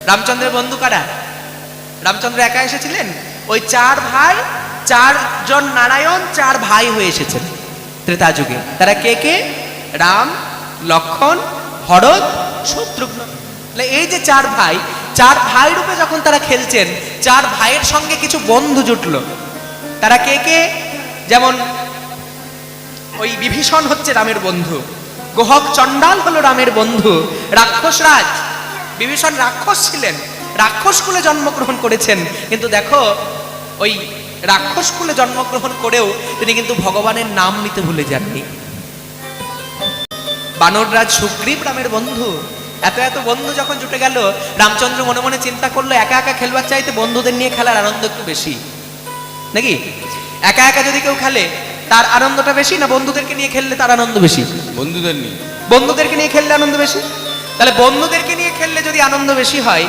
রামচন্দ্রের বন্ধু কারা? রামচন্দ্র একা এসেছিলেন? ওই চার ভাই, চারজন নারায়ণ, চার ভাই হয়ে এসেছেন ত্রেতা যুগে। তারা কে কে? রাম, লক্ষ্মণ, ভরত, শত্রুঘ্ন। এই যে চার ভাই, চার ভাই রূপে যখন তারা খেলছেন, চার ভাইয়ের সঙ্গে কিছু বন্ধু জুটলো। তারা কে কে? যেমন ওই বিভীষণ হচ্ছে রামের বন্ধু, গোহক চণ্ডাল হলো রামের বন্ধু, রাক্ষস রাজ বিভীষণ রাক্ষস ছিলেন, রাক্ষস কুলে জন্মগ্রহণ করেছেন, কিন্তু দেখো ওই রাক্ষস কুলে জন্মগ্রহণ করেও তিনি কিন্তু ভগবানের নাম নিতে ভুলে যাননি। বানররাজ সুগ্রীব রামের বন্ধু। এত এত বন্ধু যখন জুটে গেল, রামচন্দ্র মনে মনে চিন্তা করলো একা একা খেলবার চাইতে বন্ধুদের নিয়ে খেলার আনন্দ একটু বেশি, নাকি? একা একা যদি কেউ খেলে তার আনন্দটা বেশি, না বন্ধুদেরকে নিয়ে খেললে তার আনন্দ বেশি? বন্ধুদেরকে নিয়ে খেললে আনন্দ বেশি। তাহলে বন্ধুদেরকে নিয়ে খেললে যদি আনন্দ বেশি হয়,